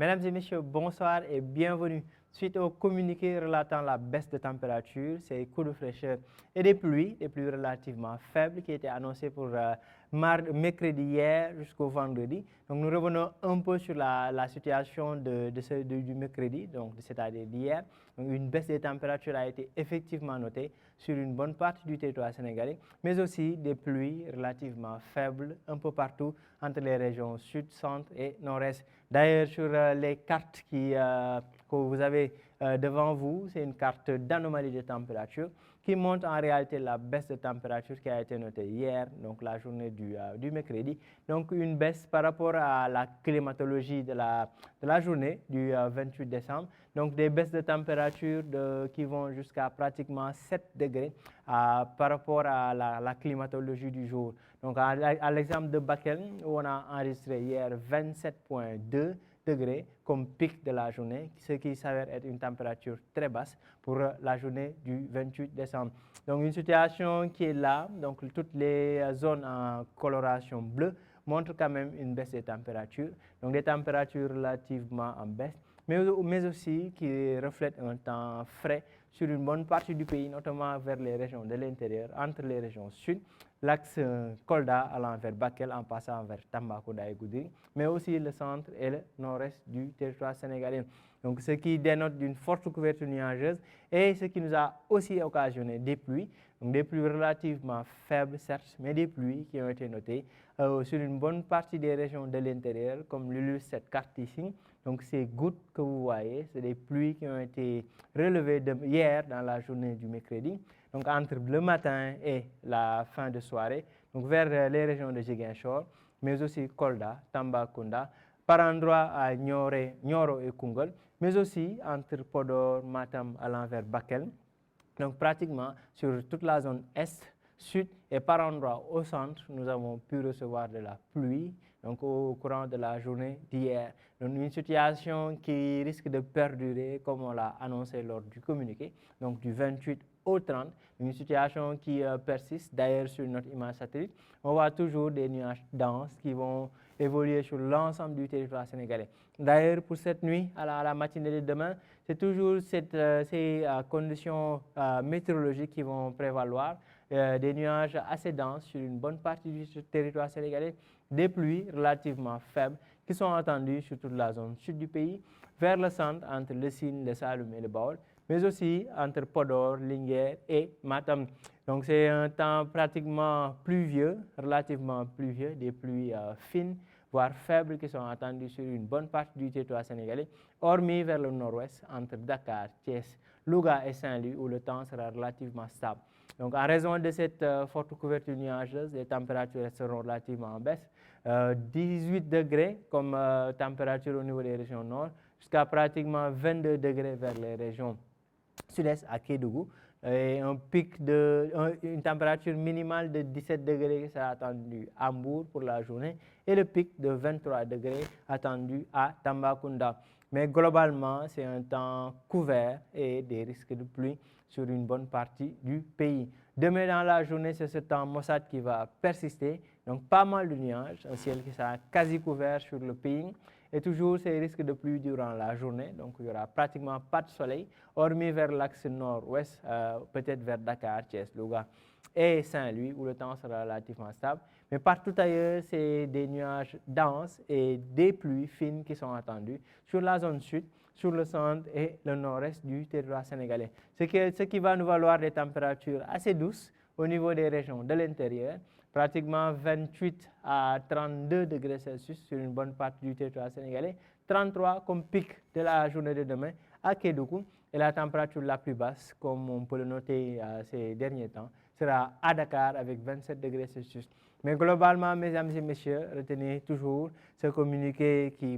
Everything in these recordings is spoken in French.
Mesdames et messieurs, bonsoir et bienvenue. Suite au communiqué relatant la baisse de température, ces coups de fraîcheur et des pluies relativement faibles qui étaient annoncés pour mercredi hier jusqu'au vendredi. Donc nous revenons un peu sur la situation du mercredi, donc c'est-à-dire d'hier. Donc une baisse des températures a été effectivement notée sur une bonne partie du territoire sénégalais, mais aussi des pluies relativement faibles un peu partout entre les régions sud, centre et nord-est. D'ailleurs, sur les cartes que vous avez devant vous, c'est une carte d'anomalie de température qui montre en réalité la baisse de température qui a été notée hier, donc la journée du mercredi. Donc une baisse par rapport à la climatologie de la journée du 28 décembre. Donc des baisses de température qui vont jusqu'à pratiquement 7 degrés par rapport à la climatologie du jour. Donc à l'exemple de Bakel, où on a enregistré hier 27,2 degrés comme pic de la journée, ce qui s'avère être une température très basse pour la journée du 28 décembre. Donc une situation qui est là, donc toutes les zones en coloration bleue montrent quand même une baisse des températures, donc des températures relativement en baisse, mais aussi qui reflètent un temps frais sur une bonne partie du pays, notamment vers les régions de l'intérieur, entre les régions sud, l'axe Kolda allant vers Bakel en passant vers Tambacounda et Goudiri, mais aussi le centre et le nord-est du territoire sénégalais. Donc ce qui dénote d'une forte couverture nuageuse et ce qui nous a aussi occasionné des pluies, donc des pluies relativement faibles certes, mais des pluies qui ont été notées sur une bonne partie des régions de l'intérieur, comme l'illustre cette carte ici. Donc ces gouttes que vous voyez, c'est des pluies qui ont été relevées hier dans la journée du mercredi, donc entre le matin et la fin de soirée, donc vers les régions de Ziguinchor, mais aussi Kolda, Tambacounda, par endroits à Nioro et Koungheul, mais aussi entre Podor, Matam allant vers Bakel. Donc pratiquement sur toute la zone est, sud et par endroits au centre, nous avons pu recevoir de la pluie donc au courant de la journée d'hier. Donc une situation qui risque de perdurer comme on l'a annoncé lors du communiqué, donc du 28 au 30, une situation qui persiste. D'ailleurs sur notre image satellite, on voit toujours des nuages denses qui vont évoluer sur l'ensemble du territoire sénégalais. D'ailleurs pour cette nuit, à la matinée de demain, c'est toujours ces conditions météorologiques qui vont prévaloir, des nuages assez denses sur une bonne partie du territoire sénégalais, des pluies relativement faibles qui sont attendues sur toute la zone sud du pays, vers le centre entre le Sine, le Saloum et le Baol, mais aussi entre Podor, Linguère et Matam. Donc c'est un temps pratiquement pluvieux, relativement pluvieux, des pluies fines, voire faibles qui sont attendues sur une bonne partie du territoire sénégalais, hormis vers le nord-ouest, entre Dakar, Thiès, Louga et Saint-Louis, où le temps sera relativement stable. Donc en raison de cette forte couverture nuageuse, les températures seront relativement en baisse. 18 degrés comme température au niveau des régions nord, jusqu'à pratiquement 22 degrés vers les régions sud-est à Kédougou, et une température minimale de 17 degrés qui sera attendue à Mbour pour la journée et le pic de 23 degrés attendu à Tambacounda. Mais globalement, c'est un temps couvert et des risques de pluie sur une bonne partie du pays. Demain dans la journée, c'est ce temps maussade qui va persister, donc pas mal de nuages, un ciel qui sera quasi couvert sur le pays. Et toujours ces risques de pluie durant la journée, donc il n'y aura pratiquement pas de soleil, hormis vers l'axe nord-ouest, peut-être vers Dakar, Thiès, Louga et Saint-Louis, où le temps sera relativement stable. Mais partout ailleurs, c'est des nuages denses et des pluies fines qui sont attendues sur la zone sud, sur le centre et le nord-est du territoire sénégalais. Ce qui va nous valoir des températures assez douces au niveau des régions de l'intérieur, pratiquement 28 à 32 degrés Celsius sur une bonne partie du territoire sénégalais, 33 comme pic de la journée de demain à Kédougou, et la température la plus basse, comme on peut le noter ces derniers temps, sera à Dakar avec 27 degrés Celsius. Mais globalement, mesdames et messieurs, retenez toujours ce communiqué qui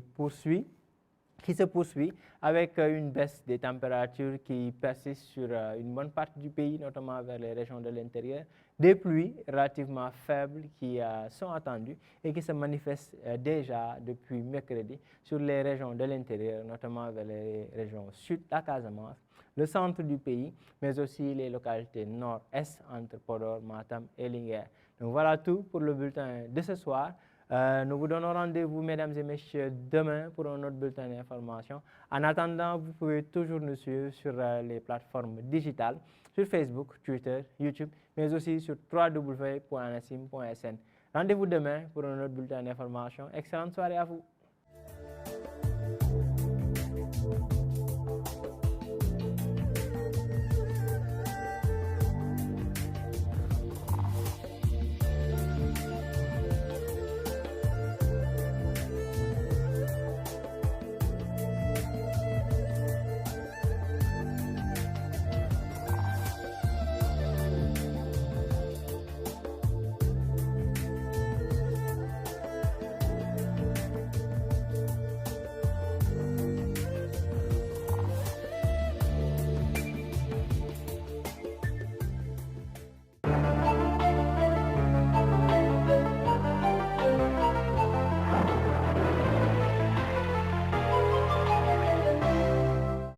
se poursuit avec une baisse des températures qui persiste sur une bonne partie du pays, notamment vers les régions de l'intérieur, des pluies relativement faibles qui sont attendues et qui se manifestent déjà depuis mercredi sur les régions de l'intérieur, notamment vers les régions sud, la Casamance, le centre du pays, mais aussi les localités nord-est entre Podor, Matam et Linguère. Donc voilà tout pour le bulletin de ce soir. Nous vous donnons rendez-vous, mesdames et messieurs, demain pour un autre bulletin d'information. En attendant, vous pouvez toujours nous suivre sur les plateformes digitales, sur Facebook, Twitter, YouTube, mais aussi sur www.anasim.sn. Rendez-vous demain pour un autre bulletin d'information. Excellente soirée à vous.